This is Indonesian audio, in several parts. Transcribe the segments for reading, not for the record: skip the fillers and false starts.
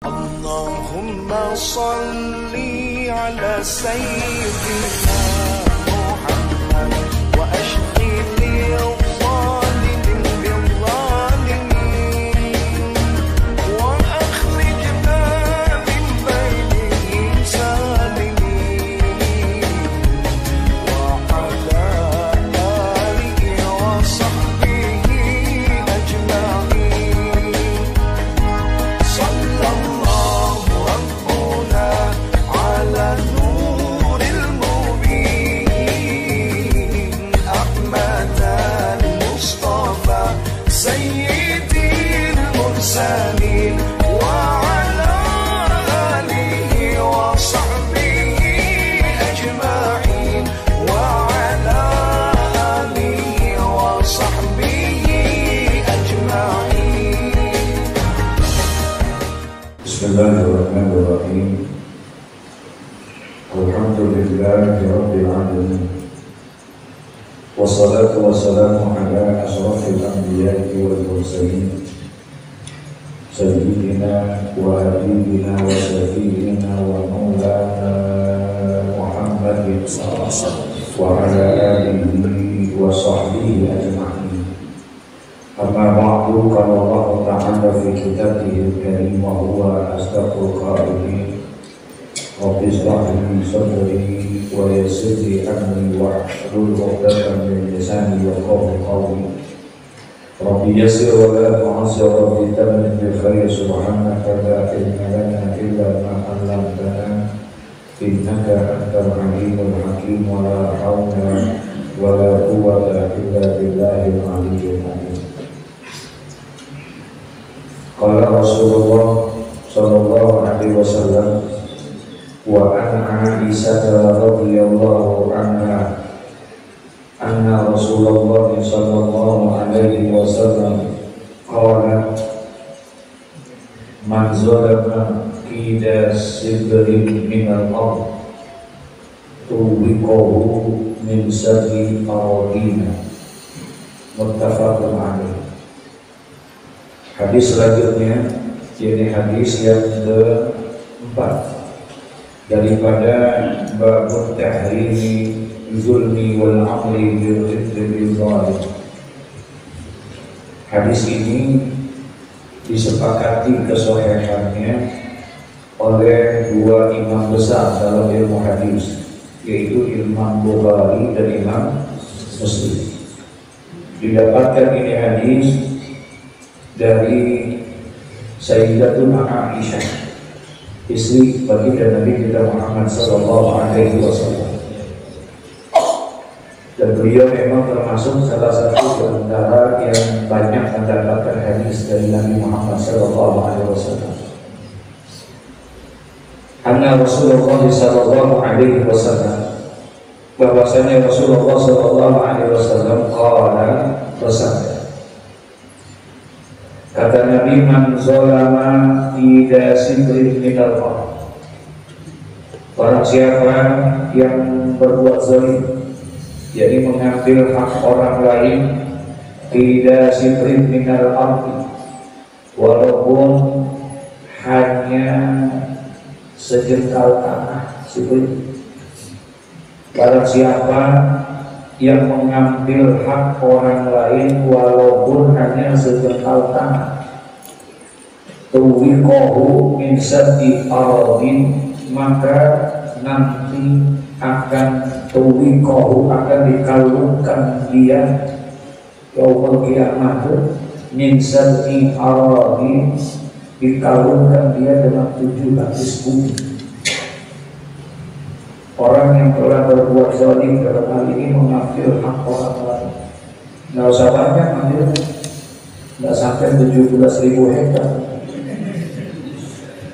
اللهم صل على سيدنا محمد وأشغل الظالمين بالظالمين وأخرجنا من بينهم سالمين وعلى آله وصحبه أجمعين. صلى الله ربنا على النور المبين أحمد المصطفى سيد المرسلين وعلى آله وصحبه أجمعين وعلى آله وصحبه أجمعين. Bismillahirrahmanirrahim. Alhamdulillahi Rabbil Alamin. Wassalatu wassalamu ala ashrafil anbiya'i wal mursalin sayyidina wa habibina wa syafi'ina wa maulana Muhammadin wa ala alihi wa sahbihi ajma'in. Amma ba'du, qala Allah ta'ala fi kitabihil karim wa huwa asdaqul qailin. Rabbi shrah li sadri wa yassir li amri wahlul 'uqdatam min lisani yafqahu qawli. Rabbi yassir wa la tu'assir, Rabbi tammin bil khair, subhanaka la ilma lana illa ma 'allamtana innaka antal alimul hakim. Wa la hawla wa la quwwata illa billahil aliyyil azim. Qala Rasulullah sallallahu alaihi wasallam wa an Aisyah radhiyallahu anha anna Rasulullah sallallahu alaihi wasallam qala man zalama qida sibrin min al-ard tuwiqahu min sabi aradina. Muttafaqun alaih. Hadis selanjutnya, ini hadis yang keempat daripada bab tahrimi zulmi wal amri bil zalim. Hadis ini disepakati kesahihannya oleh dua imam besar dalam ilmu hadis, yaitu Imam Bukhari dan Imam Muslim. Didapatkan ini hadis dari Sayyidatuna Aisyah, istri baginda Nabi kita Muhammad sallallahu alaihi wasallam. Dan beliau memang termasuk salah satu di antara yang banyak mendapatkan hadis dari Nabi Muhammad sallallahu alaihi wasallam. Anna Rasulullah sallallahu alaihi wasallam, bahwasanya Rasulullah sallallahu alaihi wasallam qala, bersabda, kata Nabi, man zalama ida sibrin minal ard, barang siapa yang berbuat zalim, jadi mengambil hak orang lain, ida sibrin minal ard, walaupun hanya sejengkal tanah, sibrin. Barang siapa yang mengambil hak orang lain walaupun hanya sejengkal tanah, tuwiqahu min saddi aradin, maka nanti akan tuwiqahu, akan dikalungkan dia yaumul qiyamah min saddi aradin, dikalungkan dia dengan 7 lapis bumi. Orang yang telah berbuat zalim dalam hal ini mengambil hak orang lain, nggak usah banyak ambil, nggak sampai 17.000 hektar.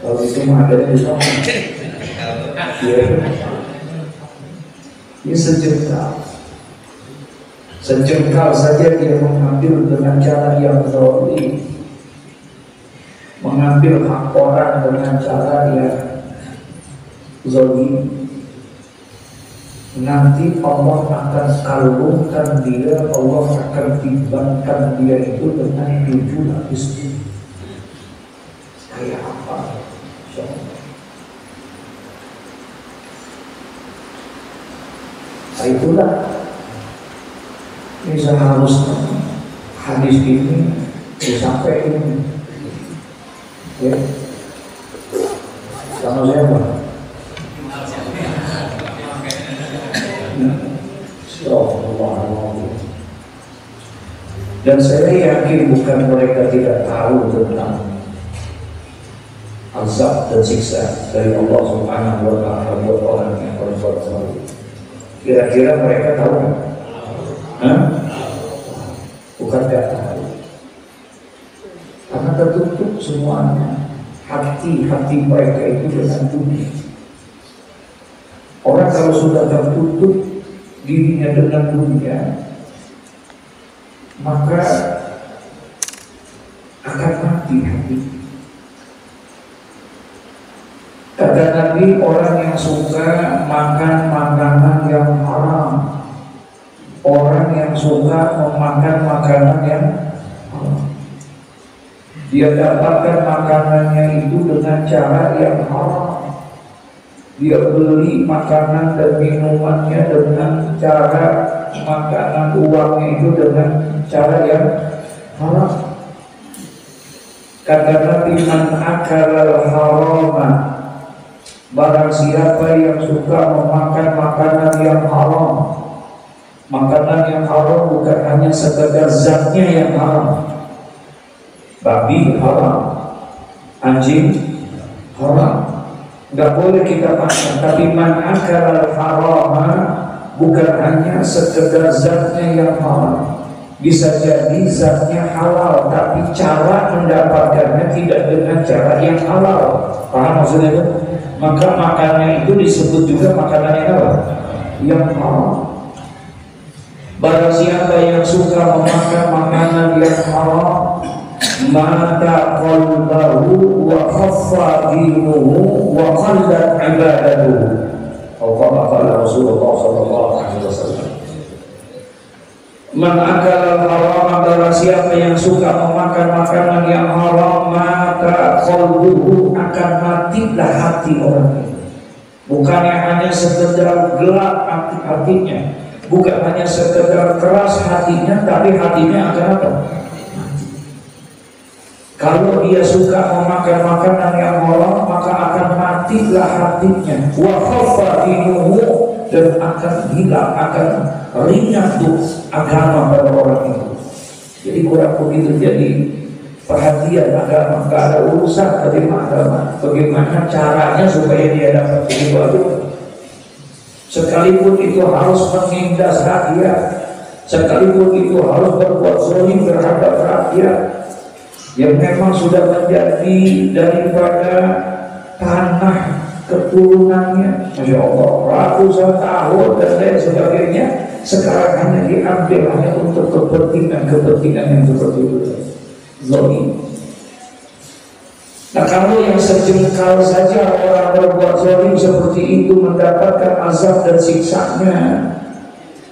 Kalau itu mah ada di sana. Ini sejengkal saja dia mengambil dengan cara yang zalim, mengambil hak orang dengan cara yang zalim. Nanti Allah akan kalungkan dia, Allah akan timbangkan dia itu dengan 7 lapis bumi. Kayak apa? Nah, itulah ini seharusnya hadis ini disampaikan ya sama siapa? Dan saya yakin bukan mereka tidak tahu tentang azab dan siksa dari Allah Subhanahu wa Ta'ala buat orang yang berbuat salah. Kira-kira mereka tahu kan? Bukan tidak tahu, karena tertutup semuanya hati mereka itu dengan dunia. Orang kalau sudah tertutup dirinya dengan dunia, maka akan mati hati. Kata Nabi, orang yang suka makan makanan yang haram, orang yang suka memakan makanan yang haram, dia dapatkan makanannya itu dengan cara yang haram. Dia beli makanan dan minumannya dengan cara makanan uangnya itu dengan cara yang haram. Kata Nabi, man akala harama, barang siapa yang suka memakan makanan yang haram. Makanan yang haram bukan hanya sekedar zatnya yang haram. Babi haram, anjing haram, nggak boleh kita makan. Tapi man akala harama bukan hanya sekedar zatnya yang haram, bisa jadi zatnya halal, tapi cara mendapatkannya tidak dengan cara yang halal. Paham maksudnya itu? Maka makanannya itu disebut juga makanan yang apa? Yang haram. Barang siapa yang suka memakan makanan yang haram, maka qalbahu wa khaffa dinuhu wa qallat ibadatuhu. Qala Rasulullah sallallahu alaihi wasallam. Man akala haram, barang siapa yang suka memakan makanan yang haram, maka qalbuhu akan matilah hati orang itu. Bukannya hanya sekedar gelap hatinya, bukan hanya sekedar keras hatinya, tapi hatinya akan apa? Kalau dia suka memakan makanan yang haram, maka akan matilah hatinya. Wa khaffa dinuhu, dan akan hilang, akan ringan tuh agama pada orang itu. Jadi kurang begitu jadi perhatian agama, gak ada urusan terima agama. Bagaimana caranya supaya dia dapat begitu aja. Sekalipun itu harus menindas rakyat, sekalipun itu harus berbuat zalim terhadap rakyat yang memang sudah menjadi daripada tanah keturunannya, Masya Allah, ratusan tahun dan lain sebagainya, sekarang hanya diambil hanya untuk kepentingan yang seperti itu, zalim. Nah, kalau yang sejengkal saja orang berbuat zalim seperti itu mendapatkan azab dan siksanya,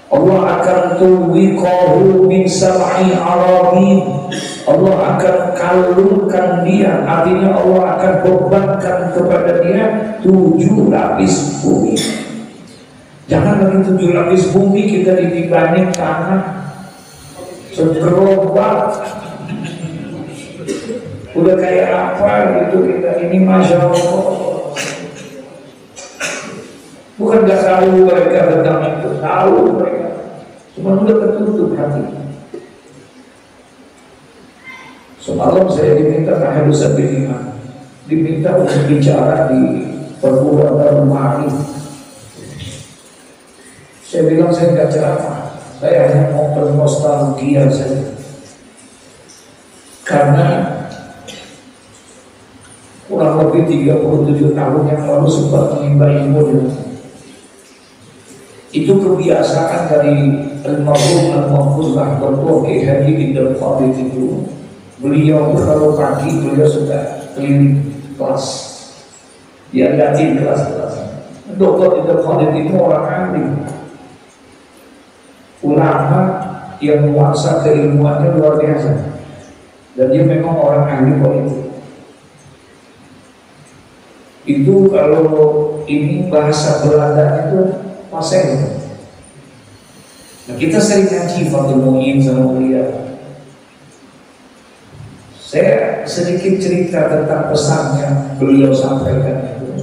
Allah akan tuwiqahu min sab'i arabin. Allah akan kalungkan dia, artinya Allah akan bebankan kepada dia 7 lapis bumi. Jangan lagi 7 lapis bumi kita dibanding tanah segerobak. Udah kayak apa gitu kita ini, Masya Allah. Bukan gak tahu mereka tentang itu, tahu mereka, cuma udah tertutup hati. Semalam saya diminta tahadus bil-iman, diminta untuk bicara di perguruan rumah ini. Saya bilang saya nggak ceramah, saya hanya mau bernostalgia saja. Karena kurang lebih 37 tahun yang lalu sempat menimba ilmu dengan itu kebiasaan dari al-mahfuzlah Dr. Kiai Haji Idul Fadil itu. Beliau kalau pagi beliau sudah keliling kelas, dia liatin kelas-kelas. Dr. Idul Fadil itu orang ahli, ulama yang menguasai keilmuannya luar biasa, dan dia memang orang ahli politik. Itu kalau ini bahasa Belanda itu paseng. Nah, kita sering ngaji Fathul Mu'in sama beliau. Saya sedikit cerita tentang pesan yang beliau sampaikan itu.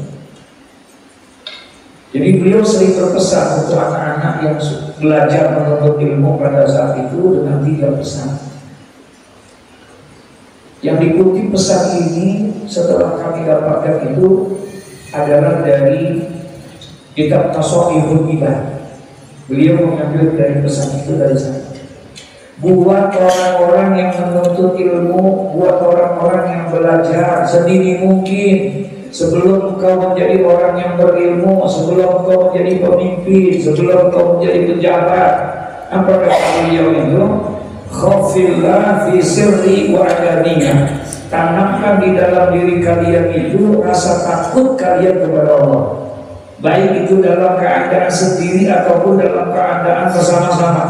Jadi beliau sering berpesan untuk anak-anak yang belajar menuntut ilmu pada saat itu dengan 3 pesan. Yang diikuti pesan ini setelah kami dapatkan itu adalah dari kitab Tasawwuful Ibadah. Beliau mengambil dari pesan itu dari sana. Buat orang-orang yang menuntut ilmu, buat orang-orang yang belajar sedini mungkin, sebelum engkau menjadi orang yang berilmu, sebelum engkau menjadi pemimpin, sebelum engkau menjadi pejabat. Apa kata beliau itu? Khafillah fi sirri wa alaniyah. Tanamkan di dalam diri kalian itu rasa takut kalian kepada Allah, baik itu dalam keadaan sendiri ataupun dalam keadaan bersama-sama,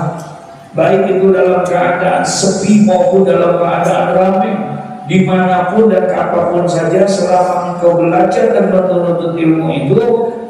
baik itu dalam keadaan sepi maupun dalam keadaan ramai, dimanapun dan apapun saja. Selama engkau belajar dan menuntut ilmu itu,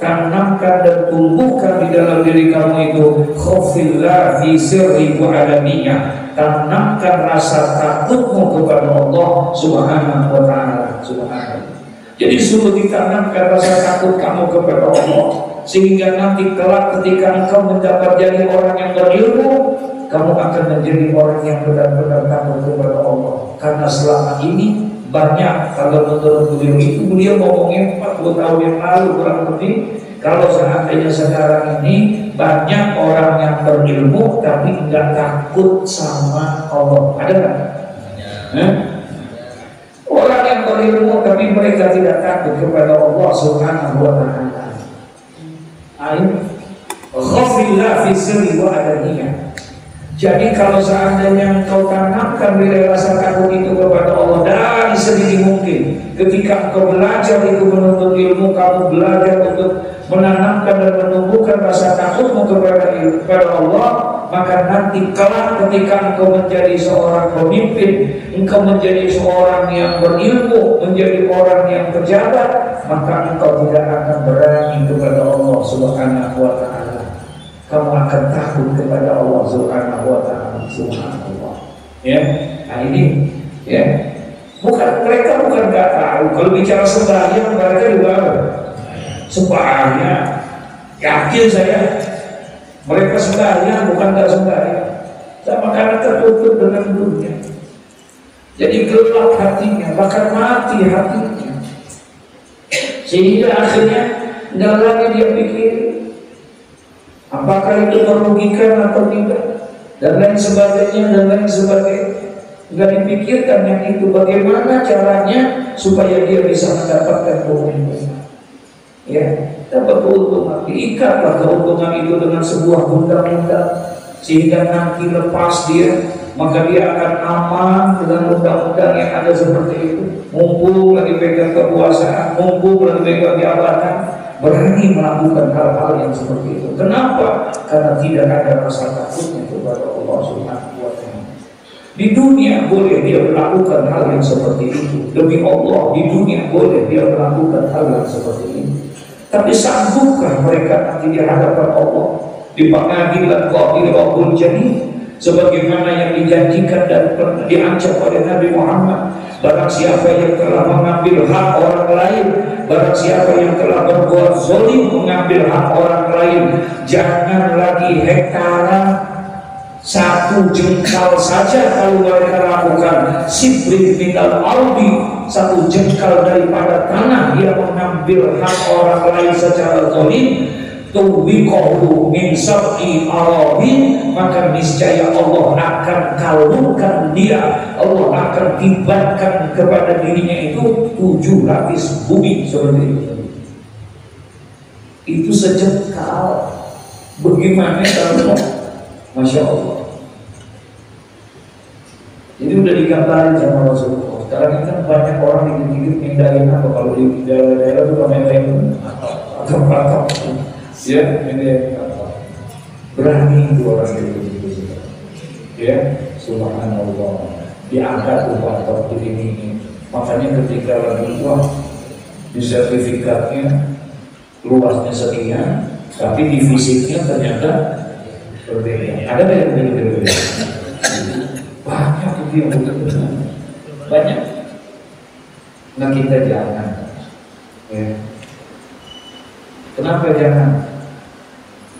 tanamkan dan tumbuhkan di dalam diri kamu itu khafillah fi sirri wa alaniyah. Tanamkan rasa takutmu kepada Allah Subhanahu wa ta'ala. Subhanallah. Jadi suruh ditanamkan rasa takut kamu kepada Allah, sehingga nanti kelak ketika engkau mendapat jadi orang yang berilmu, kamu akan menjadi orang yang benar-benar takut kepada Allah. Karena selama ini banyak, kalau menurut beliau itu, beliau ngomongin 40 tahun yang lalu kurang lebih, kalau seandainya sekarang ini banyak orang yang berilmu tapi enggak takut sama Allah, ada nggak? Orang yang berilmu tapi mereka tidak takut kepada Allah Subhanahu wa ta'ala. Khafillah fi sirri wa alaniyah. Jadi kalau seandainya engkau tanamkan nilai rasa takut itu kepada Allah dari sedini mungkin, ketika engkau belajar itu menuntut ilmu, kamu belajar untuk menanamkan dan menumbuhkan rasa takutmu kepada Allah, maka nanti kelak ketika engkau menjadi seorang pemimpin, engkau menjadi seorang yang berilmu, menjadi orang yang pejabat, maka engkau tidak akan berani kepada Allah Subhanahu wa ta'ala. Kamu akan takut kepada Allah Subhanahu wa ta'ala. Subhanallah. Ya, nah ini ya. Mereka bukan nggak tahu. Kalau bicara sembahyang, mereka juga sembahyang. Yakin saya, mereka sembahyang bukan nggak sembahyang. Sama karena tertutup dengan dunia. Jadi gelap hatinya, bahkan mati hatinya. Sehingga akhirnya nggak lagi dia pikir apakah itu merugikan atau tidak, dan lain sebagainya, dan lain sebagainya. Nggak dipikirkan yang itu, bagaimana caranya supaya dia bisa mendapatkan keuntungan. Ya, dapat keuntungan, diikatlah keuntungan itu dengan sebuah undang-undang, sehingga nanti lepas dia, maka dia akan aman dengan undang-undang yang ada seperti itu. Mumpung lagi pegang kekuasaan, mumpung lagi pegang jabatan, berani melakukan hal-hal yang seperti itu. Kenapa? Karena tidak ada rasa takutnya kepada Allah Subhanahu wa ta'ala. Di dunia boleh dia melakukan hal yang seperti itu demi Allah, di dunia boleh dia melakukan hal yang seperti ini. Tapi sanggupkah mereka nanti di hadapan Allah, di pengadilan Qadil Rabbul Jalil, sebagaimana yang dijanjikan dan diancam oleh Nabi Muhammad? Barang siapa yang telah mengambil hak orang lain, barang siapa yang telah berbuat zalim mengambil hak orang lain, jangan lagi hektaran, 1 jengkal saja kalau mereka lakukan, sibrin minal ardi, 1 jengkal daripada tanah, dia mengambil hak orang lain secara zalim, tubiqahu min sab'i arabin, maka niscaya Allah akan kalungkan dia, Allah akan tibakan kepada dirinya itu 7 lapis bumi seperti itu. Itu sejengkal. Bagaimana kalau Masya Allah. Jadi udah digambarin sama Rasulullah. Sekarang ini kan banyak orang dikit-dikit mindahin apa, kalau di daerah-daerah itu mindahin atau ya, ini berani itu orang itu, ya, subhanallah, diangkat upah atau ini. Makanya ketika lagi di sertifikatnya luasnya sekian, tapi di fisiknya ternyata berbeda. Ada nggak yang berbeda? Banyak itu yang berbeda. Banyak. Nah kita jangan. Ya. Kenapa jangan?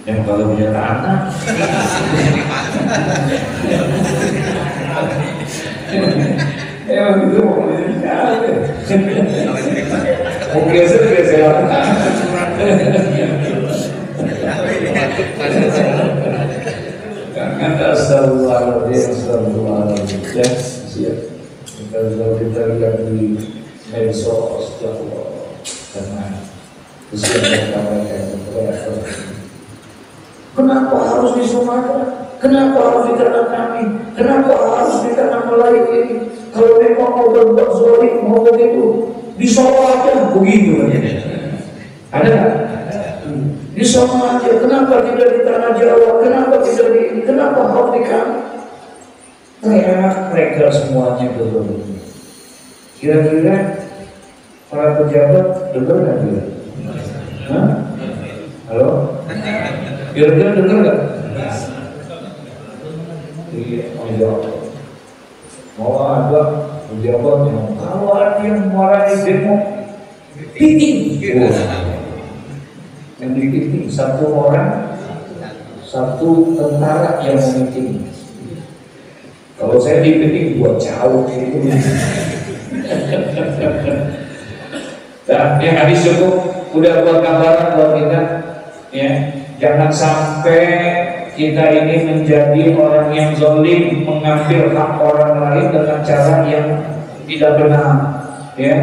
Yang kalau punya tanah. Emang itu oke saya. Astagfirullahaladzim. Siap. Kita lihat di medsos karena kenapa harus di Sumatera? Kenapa harus di tanah kami? Kenapa harus di tanah Melayu ini? Kalau memang mau berbuat zalim, mau begitu, di Solo aja begitu. Ada nggak? Di Solo aja. Kenapa tidak di tanah Jawa? Kenapa tidak di? Kenapa harus di kami? Ternyata mereka semuanya berbeda. Kira-kira para pejabat dengar nggak dia? Hah? Halo? Kira-kira dengar nggak? Iya, mau ada pejabat yang kalau ada yang marah di demo, piting. Yang dipiting satu orang, satu tentara yang memiting. Kalau saya dipiting buat jauh itu. Dan yang hadis cukup udah buat gambaran buat kita, ya. Jangan sampai kita ini menjadi orang yang zalim, mengambil hak orang lain dengan cara yang tidak benar, ya.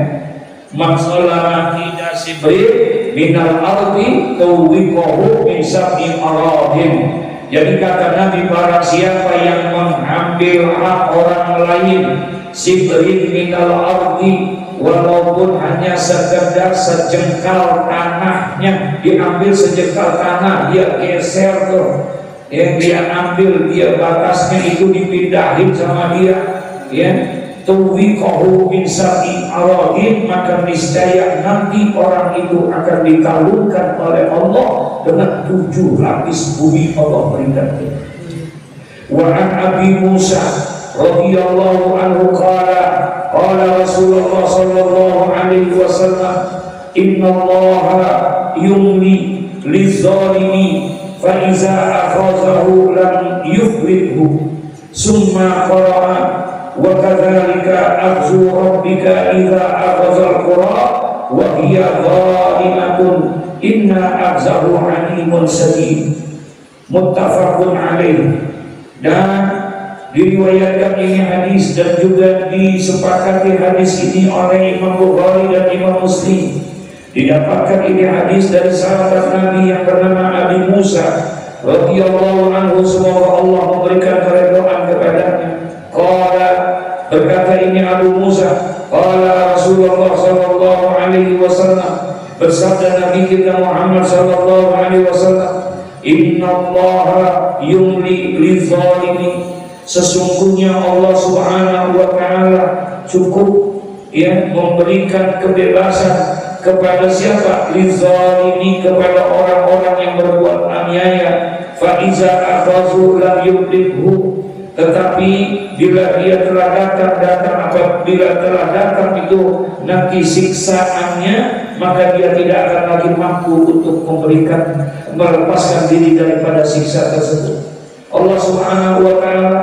Masalah tidak sibri minal ardi tawwiqahu min sab'i aradin. Jadi kata Nabi, barang siapa yang mengambil hak orang lain sibri minal ardi, walaupun hanya sekedar sejengkal tanahnya, diambil sejengkal tanah, dia geser tuh, yang dia ambil, dia batasnya itu dipindahin sama dia, ya, tuwiqahu min sab'i aradin, maka niscaya nanti orang itu akan dikalungkan oleh Allah dengan 7 lapis bumi Allah berikan. Wa an Abi Musa radhiyallahu anhu qala Rasulullah sallallahu alaihi wasallam, inna Allah yumli lizzalimi fa iza akhazahu lam yuflithu. Summa qara'a wa kadzalika akhzu rabbika idza akhazal qura wa hiya zalimatun inna akhzahu alimun sadid. Muttafaqun alaih. Dan diriwayatkan ini hadis dan juga disepakati hadis ini oleh Imam Bukhari dan Imam Muslim. Didapatkan ini hadis dari sahabat Nabi yang bernama Abi Musa radhiyallahu anhu, semoga Allah memberikan keridhaan kepadanya. Qala, berkata ini Abu Musa, qala Rasulullah sallallahu alaihi wasallam, bersabda Nabi kita Muhammad sallallahu alaihi wasallam, inna Allah yumli lizzalimi, sesungguhnya Allah subhanahu wa ta'ala cukup, ya, memberikan kebebasan kepada siapa? Lizzalimi, kepada orang-orang yang berbuat aniaya. Fa iza akhazu lam yuflithu, tetapi bila dia telah datang apabila telah datang itu nanti siksaannya, maka dia tidak akan lagi mampu untuk melepaskan diri daripada siksa tersebut. Allah subhanahu wa ta'ala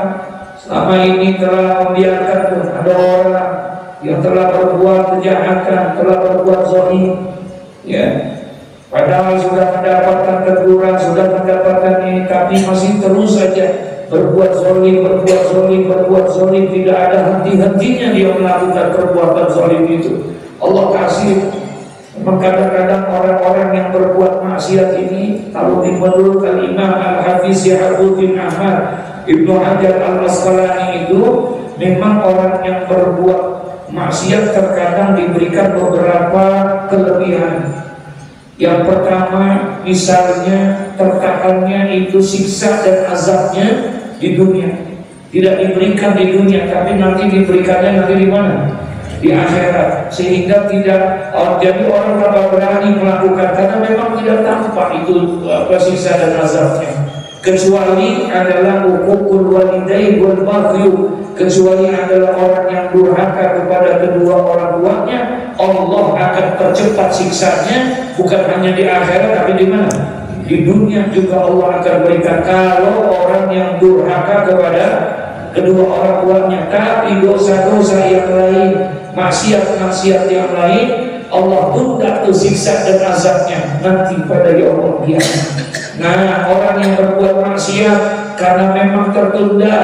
selama ini telah membiarkan ada orang yang telah berbuat kejahatan, telah berbuat zalim, ya, padahal sudah mendapatkan teguran, sudah mendapatkan ini, tapi masih terus saja berbuat zalim, tidak ada henti-hentinya dia melakukan perbuatan zalim itu. Allah kasih. Kadang-kadang orang-orang yang berbuat maksiat ini, kalau menurut Imam Al-Hafiz Syihabuddin Ahmad Ibnu Hajar Al-Asqalani itu, memang orang yang berbuat maksiat terkadang diberikan beberapa kelebihan. Yang pertama, misalnya tertahannya itu siksa dan azabnya di dunia, tidak diberikan di dunia, tapi nanti diberikannya nanti di mana? di akhirat, sehingga tidak jadi orang tidak berani melakukan karena memang tidak tampak itu siksa dan azabnya, kecuali adalah hukukul walidain wal baghyu, kecuali adalah orang yang durhaka kepada kedua orang tuanya, Allah akan percepat siksanya, bukan hanya di akhirat tapi di mana? Di dunia juga Allah akan berikan. Kalau orang yang durhaka kepada kedua orang tuanya, tapi dosa-dosa yang lain, maksiat-maksiat yang lain, Allah tunda tuh siksa dan azabnya nanti pada yaumul qiyamah. Nah, orang yang berbuat maksiat karena memang tertunda,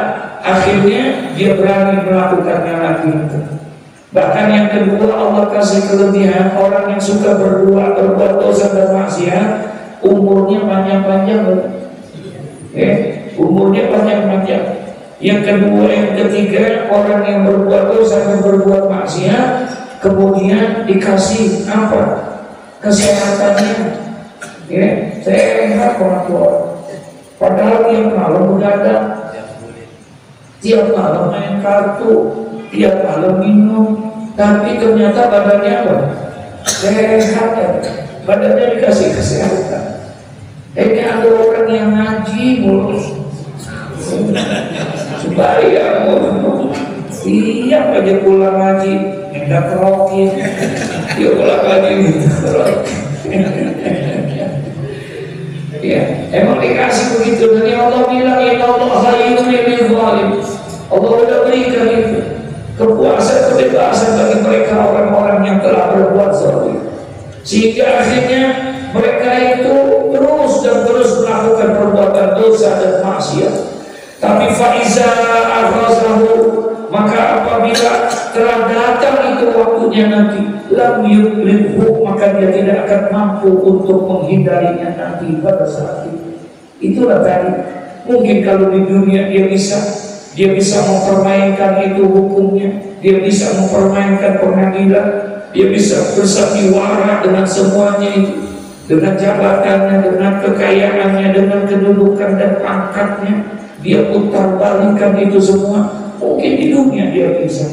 akhirnya dia berani melakukannya lagi. Bahkan yang kedua, Allah kasih kelebihan orang yang suka berbuat dosa dan maksiat, umurnya panjang-panjang. Umurnya panjang-panjang. Yang kedua, yang ketiga, orang yang berbuat dosa dan berbuat maksiat kemudian dikasih apa? Kesehatannya. Sehat orang tua. Padahal tiap malam begadang, tiap malam main kartu, tiap malam minum, tapi ternyata badannya apa? Sehat ya. Badannya dikasih kesehatan. Ini ada orang yang ngaji mulus, sembahyang mulus, tiap aja pulang ngaji minta kerokin, dia pulang ngaji minta kerokin. Ya, emang dikasih begitu. Dan Allah bilang inna Allah hayyun lil zalim. Allah sudah berikan itu kepuasan, kebebasan bagi mereka orang-orang yang telah berbuat zalim, sehingga akhirnya mereka itu terus dan terus melakukan perbuatan dosa dan maksiat. Tapi faiza akhrazahu, maka apabila telah datang itu waktunya nanti, lam yuqlibhu, maka dia tidak akan mampu untuk menghindarinya nanti pada saat itu. Itulah tadi, mungkin kalau di dunia dia bisa mempermainkan itu hukumnya, dia bisa mempermainkan pengadilan, dia bisa bersandiwara dengan semuanya itu, dengan jabatannya, dengan kekayaannya, dengan kedudukan dan pangkatnya, dia putar balikan itu semua. Mungkin di dunia dia bisa,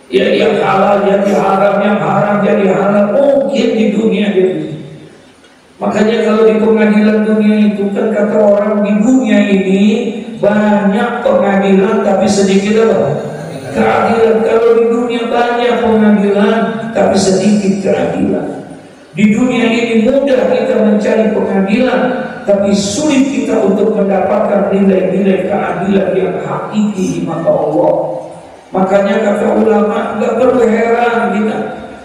ya yang halal jadi haram, yang haram jadi halal, mungkin di dunia dia bisa. Makanya kalau di pengadilan dunia itu kan kata orang, di dunia ini banyak pengadilan tapi sedikit apa? Keadilan. Kalau di dunia banyak pengadilan tapi sedikit keadilan. Di dunia ini mudah kita mencari pengadilan, tapi sulit kita untuk mendapatkan nilai-nilai keadilan yang hakiki di mata Allah. Makanya kata ulama, nggak perlu heran kita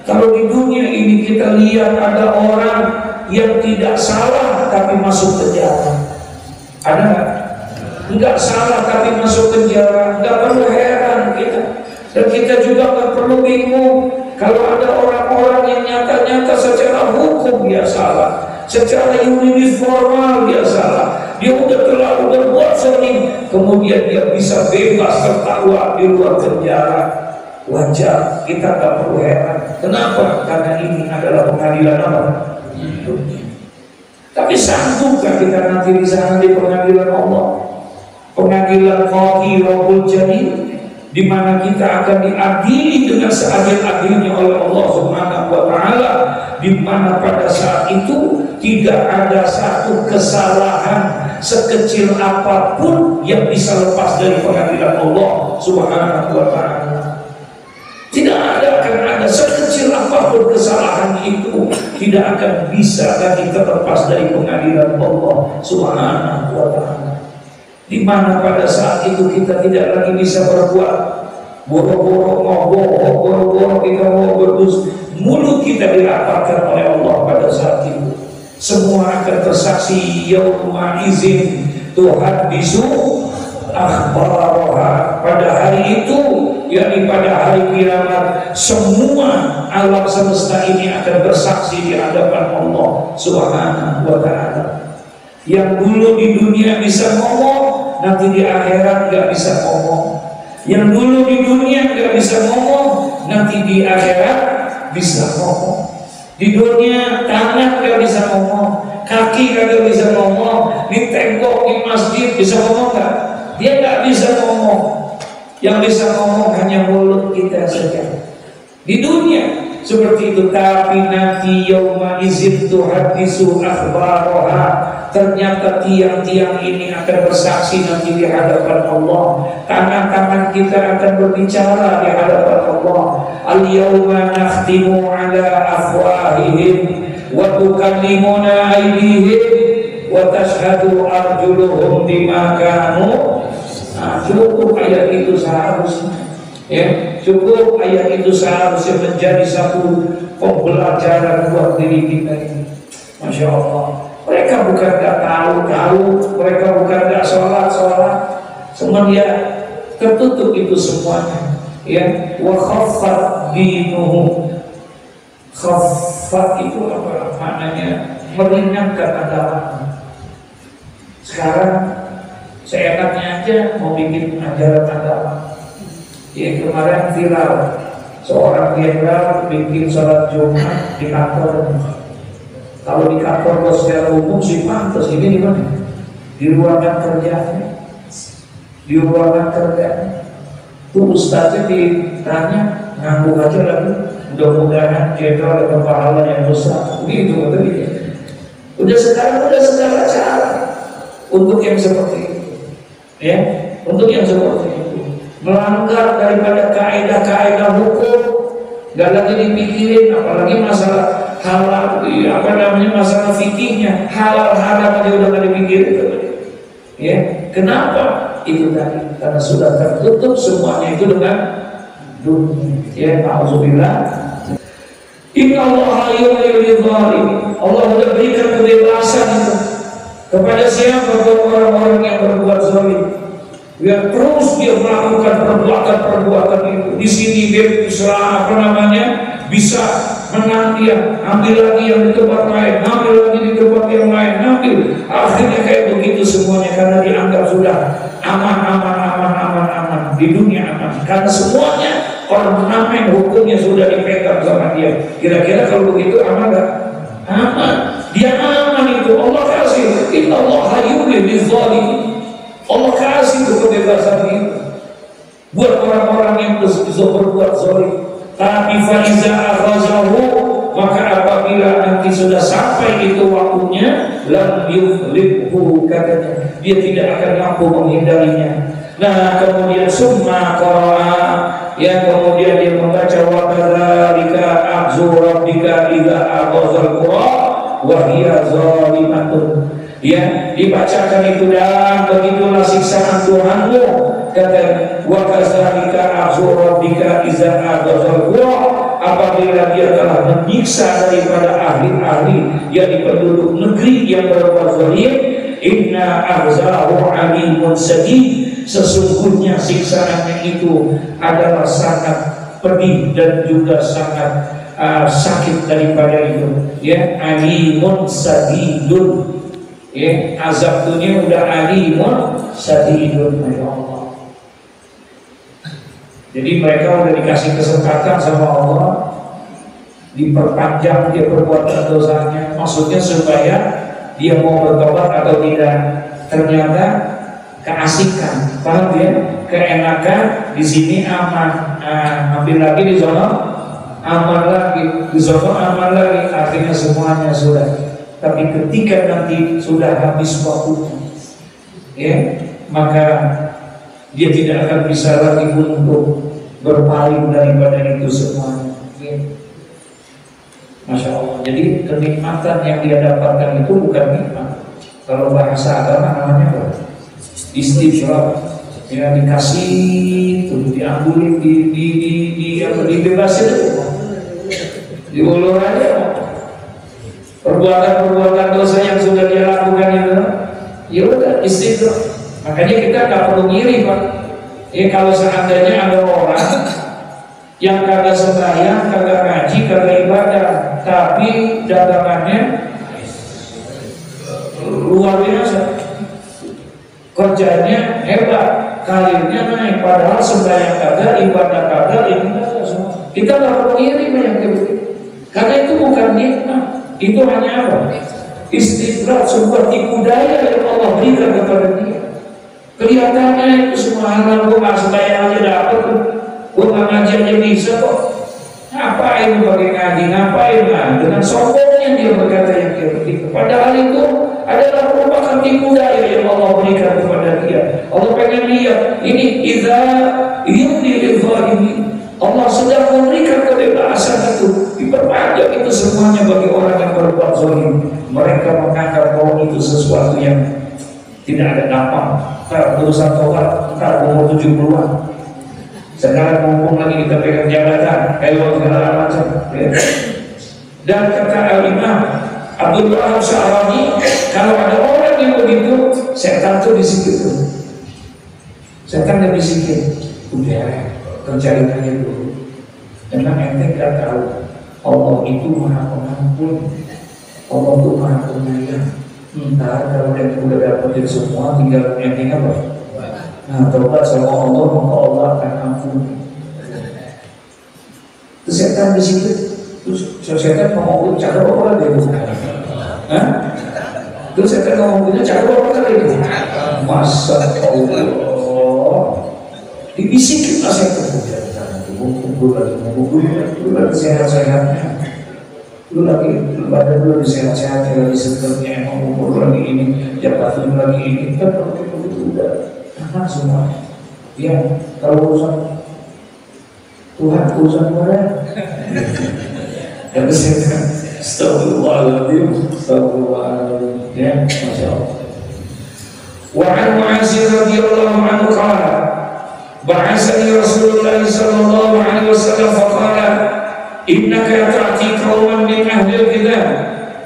kalau di dunia ini kita lihat ada orang yang tidak salah tapi masuk penjara. Ada nggak? Nggak salah tapi masuk penjara. Nggak perlu heran kita. Dan kita juga nggak perlu bingung kalau ada orang-orang yang nyata-nyata secara hukum dia salah, secara yuridis formal dia salah, dia udah terlalu berbuat sering, kemudian dia bisa bebas tertawa di luar penjara. Wajar, kita nggak perlu heran. Kenapa? Karena ini adalah pengadilan apa? Tapi sanggupkah kita nanti di sana di pengadilan Allah? Pengadilan Qadhi Rabbul Jalil, di mana kita akan diadili dengan seadil-adilnya oleh Allah Subhanahu wa taala, di mana pada saat itu tidak ada satu kesalahan sekecil apapun yang bisa lepas dari pengadilan Allah Subhanahu wa taala. Tidak akan ada sekecil apapun kesalahan itu tidak akan bisa lagi terlepas dari pengadilan Allah Subhanahu wa taala. Di mana pada saat itu kita tidak lagi bisa berbuat boro-boro mau bohong, boro-boro kita mau berdusta, mulut kita dilapangkan oleh Allah pada saat itu. Semua akan tersaksi yauma izin Tuhan bisu akhbaraha. Pada hari itu, yakni pada hari kiamat, semua alam semesta ini akan bersaksi di hadapan Allah Subhanahu wa taala. Yang dulu di dunia bisa ngomong, nanti di akhirat gak bisa ngomong. Yang dulu di dunia gak bisa ngomong, nanti di akhirat bisa ngomong. Di dunia tangan gak bisa ngomong, kaki gak bisa ngomong, di tembok di masjid bisa ngomong gak? Dia gak bisa ngomong. Yang bisa ngomong hanya mulut kita saja. Di dunia seperti itu, tapi nanti yauma izin tuhadisu akhbaroha, ternyata tiang-tiang ini akan bersaksi nanti di hadapan Allah. Tangan-tangan kita akan berbicara di hadapan Allah. Al-yawma nakhtimu ala afwahihim wa tukallimuna aydihim wa tashhadu arjuluhum bima kanu. Cukup ayat itu seharusnya, ya, cukup ayat itu seharusnya menjadi satu pembelajaran buat diri kita ini. Masya Allah. Mereka bukan gak tahu, mereka bukan gak sholat, semua dia tertutup itu semuanya. Ya, wa khaffat dinuhu. Khaffat itu apa maknanya? Meringankan agama. Sekarang seenaknya aja mau bikin ajaran agama. Ya, kemarin viral seorang jenderal bikin sholat Jumat di kantor. Kalau di kantor bos secara umum sih pantas, ini di mana? Di ruangan kerjanya. Di ruangan kerjanya. Tuh ustaznya ditanya, ngaku aja lagi. Mudah-mudahan jenderal dapat pahala yang besar. Begitu betul ya. Udah segala cara untuk yang seperti itu. Ya, untuk yang seperti itu. Melanggar daripada kaidah-kaidah hukum, gak lagi dipikirin, apalagi masalah halal, apa namanya, masalah fikihnya, halal haram dia udah gak dipikirin. Ya, kenapa? Itu tadi, karena sudah tertutup semuanya itu dengan dunia. Ya, auzubillah. Inna Allah yuhibbu zalim. Allah sudah berikan kebebasan itu kepada siapa? Orang-orang yang berbuat zalim. Yang terus dia melakukan perbuatan-perbuatan itu. Di sini dia bisa bisa menang, dia ambil lagi yang di tempat lain, ambil lagi di tempat yang lain, ambil. Akhirnya kayak begitu semuanya karena dianggap sudah aman di dunia aman. Karena semuanya orang aman, hukumnya sudah dipegang sama dia. Kira-kira kalau begitu aman gak? Aman. Dia aman itu. Allah kasih. Inna Allah yuhibbu zalim. Allah kasih itu kebebasan itu buat orang-orang yang bisa berbuat zalim. Tapi faiza akhazahu, maka apabila nanti sudah sampai itu waktunya, lam yuflihhu, katanya dia tidak akan mampu menghindarinya. Nah, kemudian summa qara'a, yang kemudian dia membaca wa kadzalika akhzu rabbika idza akhazal qura wa hiya zalimatun. Ya, dibacakan itu, dan begitulah siksaan Tuhanmu, kata wa kadzalika akhzu rabbika idza akhazal qura, apabila dia telah menyiksa daripada ahli-ahli yakni penduduk negeri yang berbuat zalim. Inna akhzahu alimun sadid, sesungguhnya siksaannya itu adalah sangat pedih dan juga sangat sakit daripada itu. Ya, alimun sadidun. Ya, azab dunia udah alimun sadidun. Ya Allah. Jadi mereka udah dikasih kesempatan sama Allah, diperpanjang dia perbuatan dosanya, maksudnya supaya dia mau bertobat atau tidak. Ternyata keasikan, paham ya? Keenakan di sini aman, ambil lagi di sana aman lagi, di sana aman lagi, akhirnya semuanya sudah. Tapi ketika nanti sudah habis waktunya, ya, maka dia tidak akan bisa lagi untuk berpaling daripada itu semuanya. Ya. Masya Allah. Jadi kenikmatan yang dia dapatkan itu bukan nikmat. Kalau bahasa agama namanya apa? Istijrab. Ya, dikasih, diambil, dibebasin, diulur aja. Perbuatan-perbuatan dosa yang sudah dia lakukan itu, ya udah istijrab. Makanya kita nggak perlu ngiri, Pak. Kalau seandainya ada orang yang kagak sembahyang, kagak ngaji, kagak ibadah, tapi dagangannya luar biasa, kerjanya hebat, karirnya naik, padahal sembahyang kagak, ibadah kagak, ini kagak semua. Kita nggak perlu ngiri yang begitu, karena itu bukan nikmat, itu hanya apa? Istidrak, sebuah tipu daya yang Allah berikan kepada dia. Kelihatannya itu semua hal gue nggak sembahyang aja dapet tuh, gue nggak ngaji aja bisa kok. Ngapain lu pakai ngaji? Ngapain lah? Dengan sombongnya dia berkata yang begitu. Padahal itu adalah merupakan tipu daya yang Allah berikan kepada dia. Allah pengen lihat ini idza yudhil zalimin. Allah sedang memberikan kebebasan itu, diperpanjang itu semuanya bagi orang yang berbuat zalim. Mereka menganggap bahwa itu sesuatu yang tidak ada dampak. Ntar urusan tobat, ntar umur 70-an. Sekarang mumpung lagi kita pegang jabatan, kayak segala macam. Ya. Dan kata Al-Imam Abdul Wahab Sya'rani, kalau ada orang yang begitu, setan tuh disitu. Setan yang bisikin, udah kerjain aja dulu. Memang ente gak tahu Allah itu Maha Pengampun, Allah itu Maha Penyayang. Ntar kalau ente udah dapetin semua, tinggal ending apa? Nah, tobat sama Allah, maka Allah akan ampuni. Terus setan di situ, terus setan ngomong cara apa lagi itu? Hah? Terus setan ngomongnya cara apa lagi itu? Masa Allah dibisikin lah setan. Lu lagi sehat-sehatnya, lu lagi badan lu sehat-sehat, lagi segernya, emang umur lagi ini, jabatan lagi ini, kan begitu udah enak semua. Ya kalau urusan Tuhan urusan orang, dan setan, astagfirullahaladzim, astagfirullahaladzim, ya, masya Allah. Wa an Mu'adz radhiyallahu anhu qala بعثني رسول الله صلى الله عليه وسلم فقال إنك تأتي قوما من أهل الكتاب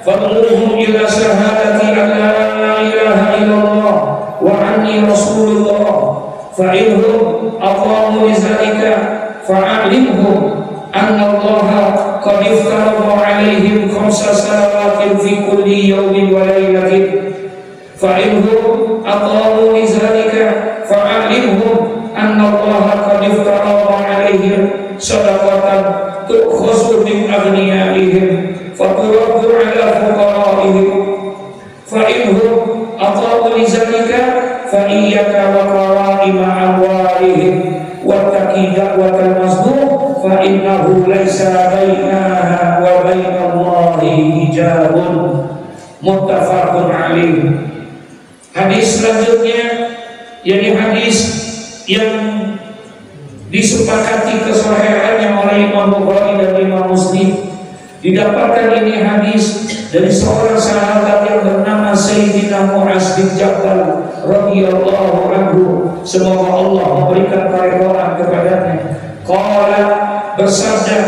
فادعوهم إلى شهادة أن لا إله إلا الله وأني رسول الله فإنهم أقاموا لذلك فأعلمهم أن الله قد افترض عليهم 5 صلوات في كل يوم وليلة فإنهم أقاموا لذلك فأعلمهم أن الله قد افترض عليهم صدقة تؤخذ من أغنيائهم فترد على فقرائهم فإنهم أطاعوا لذلك فإياك وكرائم أموالهم واتق دعوة المظلوم فإنه ليس بينها وبين الله حجاب متفق عليه. Hadis selanjutnya yakni hadis yang disepakati kesahihannya oleh Imam Bukhari dan Imam Muslim. Didapatkan ini hadis dari seorang sahabat yang bernama Sayyidina Mu'adz bin Jabal radhiyallahu anhu, semoga Allah memberikan keridhaan kepadanya. Qala, bersabda,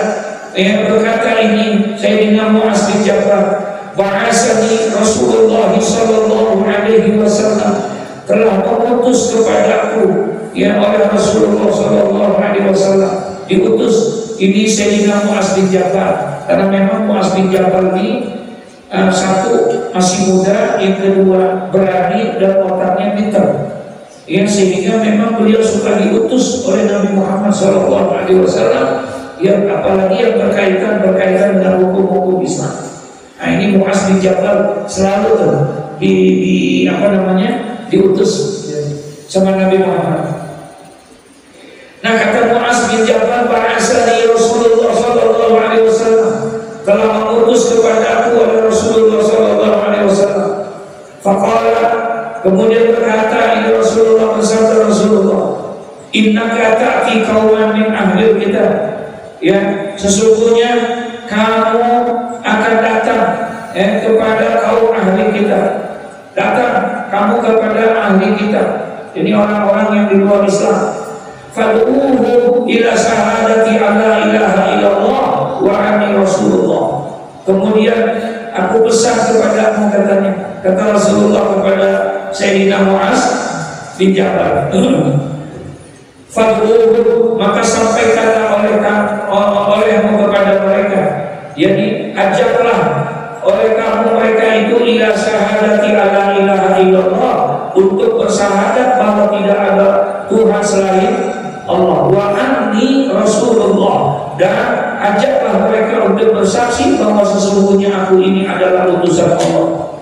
berkata ini Sayyidina Mu'adz bin Jabal, ba'asani Rasulullah sallallahu alaihi wasallam, telah mengutus kepadaku ya oleh Rasulullah sallallahu alaihi wasallam, diutus ini Sayyidina Mu'adz bin Jabal, karena memang Mu'adz bin Jabal ini satu masih muda, yang kedua berani dan otaknya pintar, ya, sehingga memang beliau suka diutus oleh Nabi Muhammad sallallahu alaihi wasallam, yang apalagi yang berkaitan dengan hukum-hukum Islam. Nah, ini Mu'adz bin Jabal selalu tuh diutus sama Nabi Muhammad. Nah, kata Mu'adz bin Jabal, ba'asani Rasulullah sallallahu alaihi wasallam, telah mengutus kepada aku oleh Rasulullah sallallahu alaihi wasallam. Faqala, kemudian berkata ini Rasulullah, bersabda Rasulullah, innaka ta'ti qauman min ahli kitab, ya, sesungguhnya kamu akan datang kepada kaum ahli kitab. Datang kamu kepada ahli kitab, ini orang-orang yang di luar Islam. Fad'uhu ila syahadati alla ilaha illallah wa anni rasulullah. Kemudian aku pesan kepadamu, katanya, kata Rasulullah kepada Sayyidina Mu'adz bin Jabal, fad'uhu, maka sampaikanlah olehmu kepada mereka, yakni ajaklah oleh kamu mereka itu ila syahadati alla ilaha illallah, untuk bersyahadat bahwa tidak ada Tuhan selain Allah, wa anni rasulullah, dan ajaklah mereka untuk bersaksi bahwa sesungguhnya aku ini adalah utusan Allah.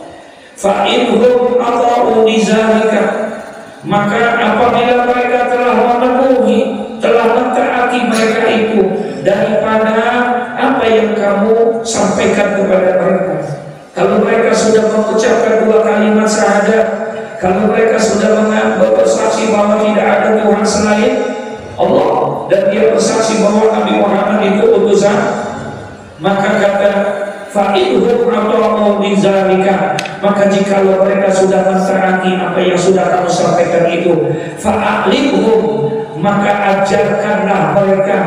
Fa inhum ata'u lizalika, Maka apabila mereka telah memenuhi, telah mentaati mereka itu daripada apa yang kamu sampaikan kepada mereka. Kalau mereka sudah mengucapkan 2 kalimat syahadat, kalau mereka sudah bersaksi bahwa tidak ada Tuhan selain Allah, dan dia bersaksi bahwa Nabi Muhammad itu utusan, maka kata fa'idhum ata'u bizalika, maka jika mereka sudah mentaati apa yang sudah kamu sampaikan itu, fa'alimhum, maka ajarkanlah mereka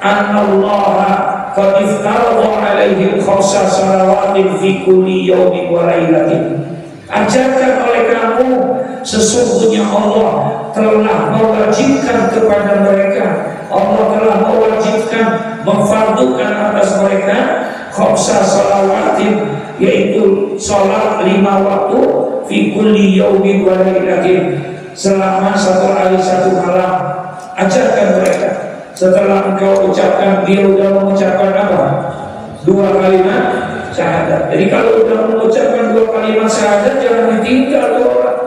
anallaha qad iftarada alaihim khamsa salawatin fi kulli yawmin wa lailatin. Ajarkan oleh kamu, sesungguhnya Allah telah mewajibkan kepada mereka, Allah telah mewajibkan, memfardukan atas mereka khamsa salawatin, yaitu salat 5 waktu fi kulli yaumin wa lailatin, selama 1 hari 1 malam. Ajarkan mereka. Setelah engkau ucapkan, dia sudah mengucapkan apa? 2 kalimat syahadat. Jadi kalau sudah mengucapkan 2 kalimat syahadat, jangan ditinggal tuh orang.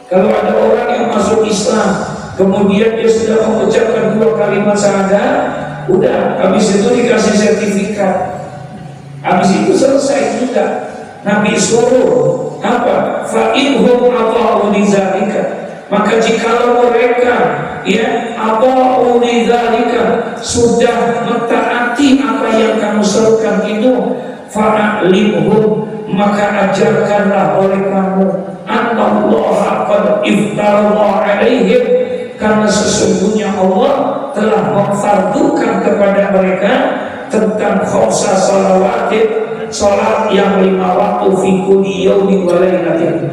Kalau ada orang yang masuk Islam, kemudian dia sudah mengucapkan 2 kalimat syahadat, udah, habis itu dikasih sertifikat, habis itu selesai juga. Nabi suruh apa? Fa'inhum ata'u lidzalika, maka jikalau mereka ata'u lidzalika, sudah mentaati apa yang kamu serukan itu, fa'alimhum, maka ajarkanlah oleh kamu anallaha qad iftarada alaihim, karena sesungguhnya Allah telah memfardukan kepada mereka tentang khamsa salawatin, salat yang 5 waktu fi kulli yaumin wa lailatin.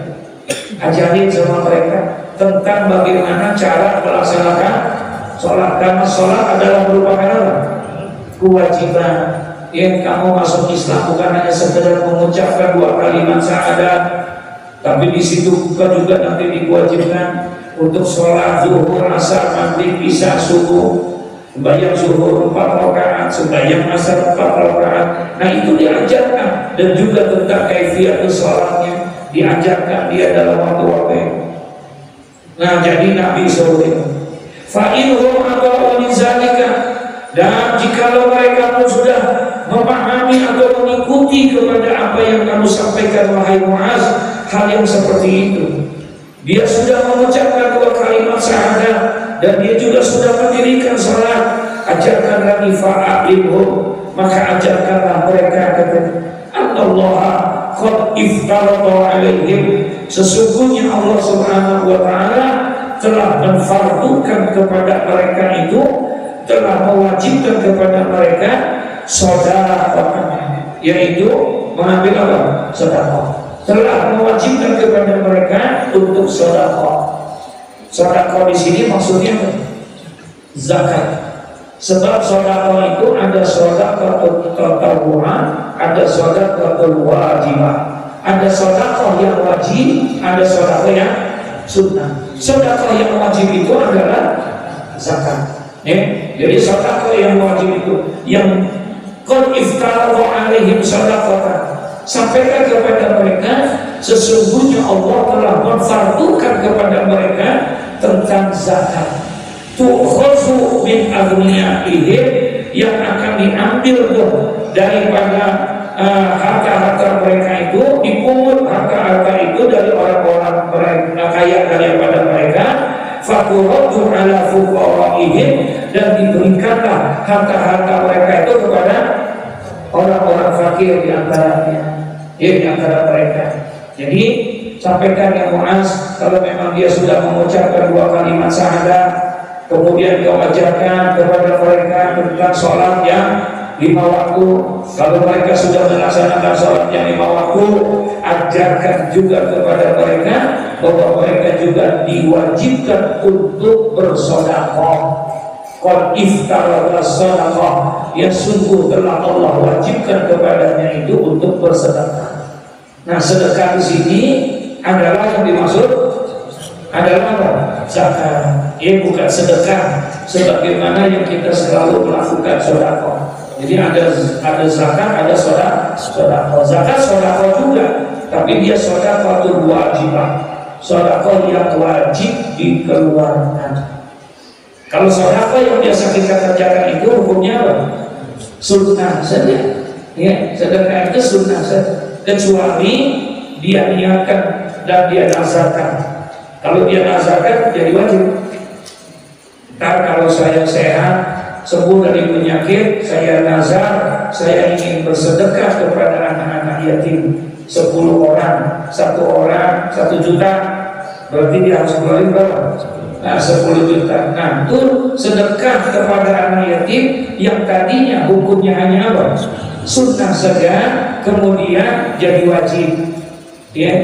Ajarin sama mereka tentang bagaimana cara melaksanakan sholat, karena sholat adalah merupakan apa? Kewajiban. Yang kamu masuk Islam bukan hanya sekedar mengucapkan 2 kalimat syahadat, tapi di situ juga nanti diwajibkan untuk sholat zuhur, asar, maghrib, isya, subuh, sembahyang zuhur 4 rakaat, sembahyang asar 4 rakaat. Nah itu diajarkan, dan juga tentang kaifiatus sholatnya diajarkan dia dalam waktu-waktu itu. Nah jadi Nabi SAW fa'inhum ata'u lidzalika, dan jikalau mereka pun sudah memahami atau mengikuti kepada apa yang kamu sampaikan wahai Muaz, hal yang seperti itu, dia sudah mengucapkan 2 kalimat syahadat dan dia juga sudah mendirikan salat, ajarkan lagi fa'alimhum, maka ajarkanlah mereka kata Allah qad iftarada alaihim, sesungguhnya Allah Subhanahu wa taala telah menfardukan kepada mereka itu, telah mewajibkan kepada mereka sedekah, yaitu mengambil apa? Sedekah. Telah mewajibkan kepada mereka untuk sedekah. Sedekah di sini maksudnya zakat. Sebab sedekah itu ada sedekah tatawu'an, ada sedekah wajibah. Ada sedekah yang wajib, ada sedekah yang sunnah. Sedekah yang wajib itu adalah zakat. Jadi sedekah yang wajib itu yang qad iftarada alaihim sedekah, sampaikan kepada mereka sesungguhnya Allah telah memfardukan kepada mereka tentang zakat. Tu'khazu min aghniyaihim, yang akan diambil daripada harta-harta mereka itu, dipungut harta-harta itu dari orang-orang kaya daripada mereka, faturaddu ala fuqaraihim, dan diberikanlah harta-harta mereka itu kepada orang-orang fakir di antaranya, di antara mereka. Jadi sampaikan ya Muaz, kalau memang dia sudah mengucapkan 2 kalimat syahadat, kemudian kau ajarkan kepada mereka tentang sholat yang 5 waktu. Kalau mereka sudah melaksanakan sholat yang 5 waktu, ajarkan juga kepada mereka bahwa mereka juga diwajibkan untuk bersedekah. Qad iftarada sedekah, yang sungguh telah Allah wajibkan kepadanya itu untuk bersedekah. Nah, sedekah di sini adalah yang dimaksud adalah apa? Zakat. Bukan sedekah sebagaimana yang kita selalu melakukan sedekah. Jadi ada zakat, ada sedekah. Zakat sedekah juga, tapi dia sedekah itu wajibah. sedekah yang wajib dikeluarkan. Kalau sedekah yang biasa kita kerjakan itu hukumnya apa? Sunnah saja. Ya, sedekah itu sunnah saja. Kecuali dia niatkan dan dia nazarkan. Kalau dia nazarkan jadi wajib. Ntar kalau saya sehat, sembuh dari penyakit, saya nazar, saya ingin bersedekah kepada anak-anak yatim 10 orang, 1 juta, berarti dia harus keluarin berapa? Nah, 10 juta. Nah, itu sedekah kepada anak yatim yang tadinya hukumnya hanya apa? Sunnah saja, kemudian jadi wajib. Ya,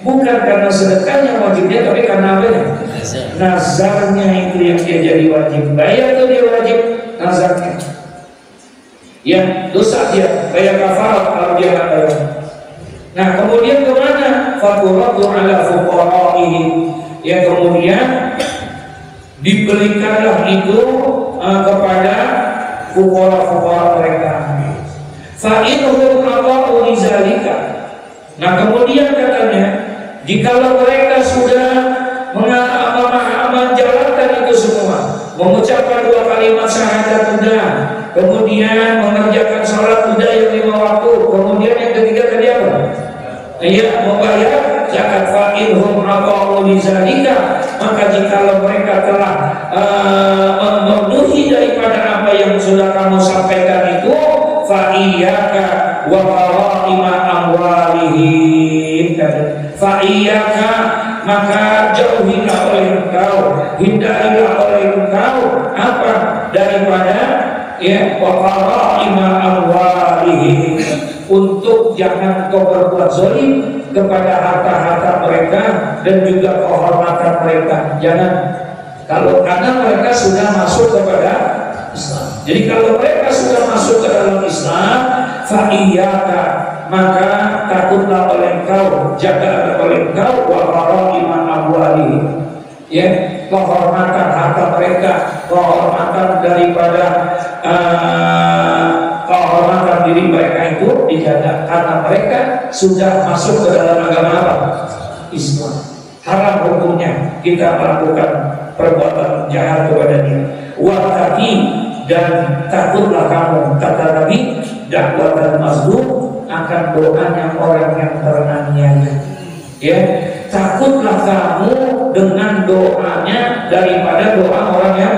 bukan karena sedekahnya wajibnya, tapi karena apa? Nazarnya itu yang dia jadi wajib. Bayar itu dia wajib, nazarnya. Ya, dosa dia, bayar kafarat kalau dia nggak bayar. Nah, kemudian kemana? Faturatu ala fuqara'ihim. Ya, kemudian diberikanlah itu kepada fuqara mereka. Fa inhum ata'u lizalika. Nah, kemudian katanya, jikalau mereka sudah menjalankan itu semua, mengucapkan 2 kalimat syahadat sudah, kemudian mengerjakan sholat sudah yang 5 waktu, kemudian yang ketiga tadi apa? Ya, membayar zakat. Fa inhum ata'u lizalika. Maka jikalau mereka telah memenuhi daripada apa yang sudah kamu sampaikan itu, fa iyyaka wa qara'ima amwalihim. Fa iyyaka, maka jauhilah oleh engkau, hindarilah oleh engkau apa? Daripada ya wa qara'ima amwalihim, untuk jangan kau berbuat zalim kepada harta-harta mereka dan juga kehormatan mereka. Jangan. Karena mereka sudah masuk kepada Islam. Jadi kalau mereka sudah masuk ke dalam Islam, fa iyyaka, maka takutlah oleh engkau, jaga oleh engkau wa qara'ima amwalihim. Ya, kehormatan harta mereka, kehormatan daripada kehormatan diri mereka itu dijaga, karena mereka sudah masuk ke dalam agama apa? Islam. Haram hukumnya kita melakukan perbuatan jahat kepada dia. Wattaqi, dan takutlah kamu, kata Nabi, dakwatan mazlum, akan doanya orang yang teraniaya. Ya, takutlah kamu dengan doanya daripada doa orang yang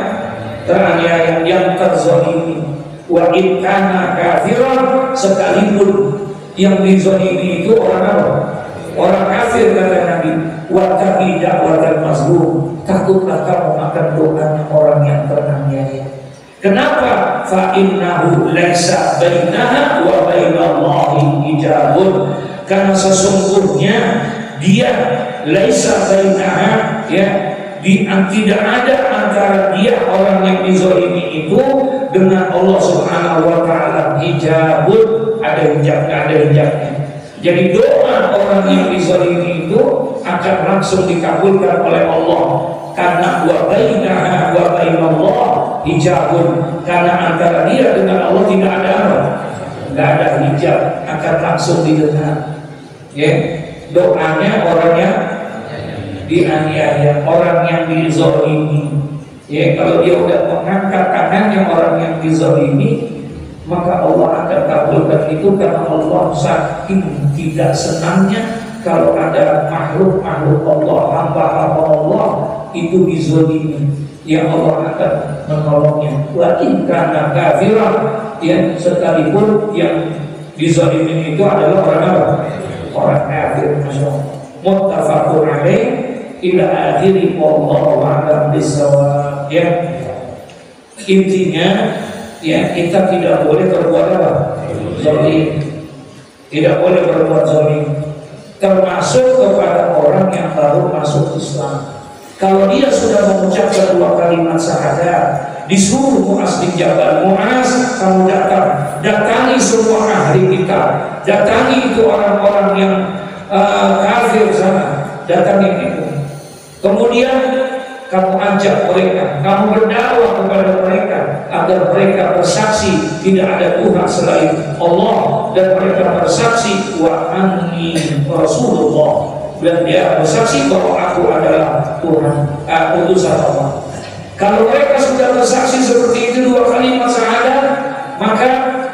teraniaya, yang terzalimi. Wa in kana kafiran, sekalipun yang dizalimi itu orang apa? Orang kafir, kata Nabi. Wattaqi da'watal mazlum, takutlah kamu akan doanya orang yang teraniaya. Kenapa? Fa innahu laisa bainaha wa bainallahi hijabun. Karena sesungguhnya dia laisa bainaha, ya, tidak ada antara dia orang yang dizalimi itu dengan Allah Subhanahu wa taala hijabun, ada hijabnya. Jadi doa orang yang dizalimi itu akan langsung dikabulkan oleh Allah, karena wa bainaha wa bainallah hijabun, karena antara dia dengan Allah tidak ada apa? Tidak ada hijab, akan langsung didengar. Ya, doanya orang yang dianiaya, orang yang dizalimi. Ya, kalau dia udah mengangkat tangannya orang yang dizalimi, maka Allah akan kabulkan itu, karena Allah saking tidak senangnya kalau ada makhluk-makhluk Allah, hamba-hamba Allah itu dizalimi, ya Allah akan menolongnya. Wa in kana kafiran, ya, sekalipun yang dizalimi itu adalah orang apa? Orang kafir. Masyaallah. Muttafaqun alaih ila akhiri wallahu a'lam bissawab. Ya, intinya ya, kita tidak boleh berbuat apa? Zalim. Tidak boleh berbuat zalim, termasuk kepada orang yang baru masuk Islam. Kalau dia sudah mengucapkan 2 kalimat syahadat, disuruh Mu'az bin Jabal, Mu'az, kamu datangi semua ahli kitab, datangi itu orang-orang yang kafir sana, datangi itu. Kemudian kamu ajak mereka, kamu berdakwah kepada mereka agar mereka bersaksi tidak ada Tuhan selain Allah, dan mereka bersaksi wa anni Rasulullah, dan dia bersaksi bahwa aku adalah Tuhan, utusan Allah. Kalau mereka sudah bersaksi seperti itu 2 kalimat syahadat, maka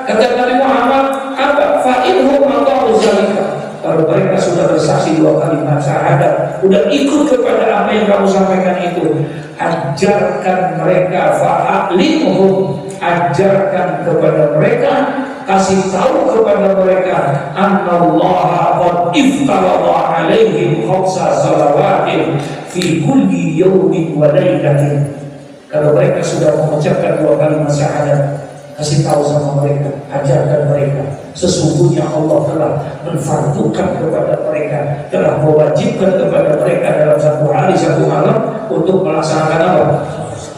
kata Nabi Muhammad, apa? Fa'inhum Allahu zalika. Kalau mereka sudah bersaksi 2 kalimat syahadat, udah ikut kepada apa yang kamu sampaikan itu, ajarkan mereka, fa'alimhum, ajarkan kepada mereka, kasih tahu kepada mereka, annallaha qad iftarada alaihim khamsa salawatin fi kulli yawmin wa lailatin. Kalau mereka sudah mengucapkan 2 kalimat syahadat, kasih tahu sama mereka, ajarkan mereka, sesungguhnya Allah telah menfardukan kepada mereka, telah mewajibkan kepada mereka dalam 1 hari 1 malam untuk melaksanakan apa?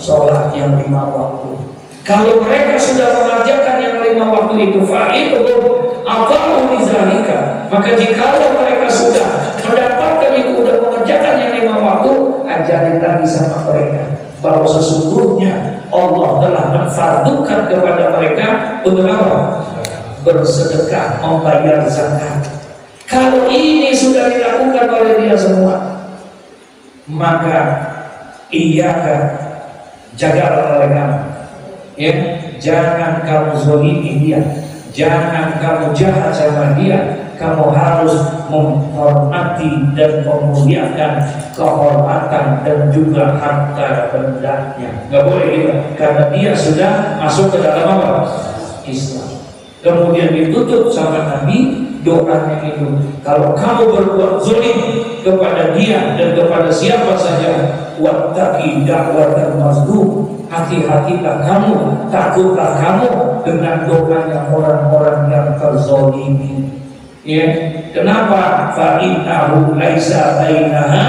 Sholat yang 5 waktu. Kalau mereka sudah mengerjakan yang 5 waktu itu, fa'idhum ata'u lizalika, maka jika mereka sudah mendapatkan itu, sudah mengerjakan yang 5 waktu, ajarin lagi sama mereka bahwa sesungguhnya Allah telah menfardukan kepada mereka untuk apa? Bersedekah, membayar zakat. Kalau ini sudah dilakukan oleh dia semua, maka iyaka, jagalah oleh kamu, ya, jangan kamu zalimi dia, jangan kamu jahat sama dia. Kamu harus menghormati dan memuliakan kehormatan dan juga harta bendanya. Gak boleh gitu, karena dia sudah masuk ke dalam apa? Islam. Kemudian ditutup sama Nabi doanya itu, kalau kamu berbuat zalim kepada dia dan kepada siapa saja, wattaqi da'watal mazlum, hati-hatilah kamu, takutlah kamu dengan doanya orang-orang yang terzalimi. Ya, kenapa? Fa innahu laisa bainaha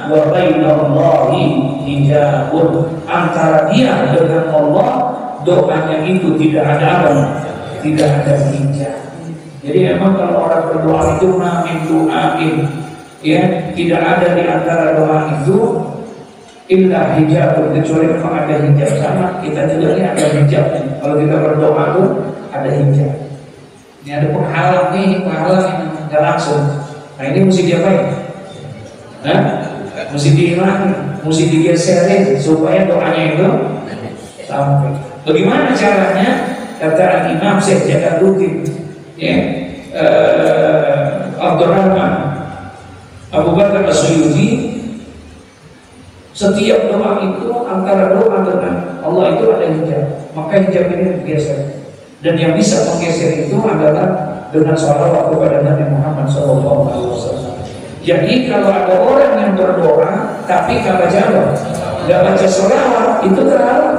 wa bainallahi hijabun. Antara dia dengan Allah, doanya itu tidak ada apa? Tidak ada hijab. Jadi memang kalau orang berdoa itu amin amin, ya, tidak ada di antara doa itu illa hijab, kecuali memang ada hijab. Sama kita juga ini ada hijab. Kalau kita berdoa itu ada hijab. Ini ada penghalang nih, penghalang yang nggak langsung. Nah ini mesti diapain? Mesti dihilangin, mesti digeserin supaya doanya itu sampai. Bagaimana caranya? Kata Imam Syekh Jalaluddin, ya, Abdurrahman Abu Bakar As-Suyuti, setiap doa itu antara doa dengan Allah itu ada hijab, maka hijab ini bergeser. Dan yang bisa menggeser itu adalah dengan sholawat kepada Nabi Muhammad SAW. Jadi kalau ada orang yang berdoa tapi nggak baca apa, nggak baca sholawat, itu terhalang,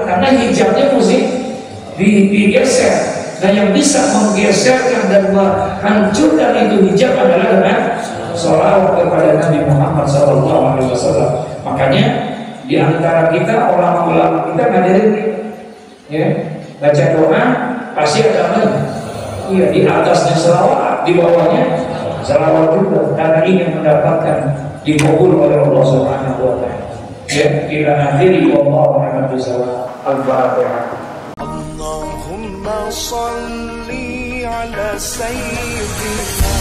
karena hijabnya mesti digeser. Nah yang bisa menggeserkan dan menghancurkan itu hijab adalah dengan sholawat kepada Nabi Muhammad SAW. Makanya di antara kita, ulama-ulama kita ngajarin, ya, baca doa pasti ada apa? Iya, di atasnya selawat, di bawahnya selawat juga, karena ingin mendapatkan dikabul oleh Allah Subhanahu wa Ta'ala. Ya, ila akhiri wallahu a'lam bishawab. Al-Fatihah. Allahumma shalli ala sayyidina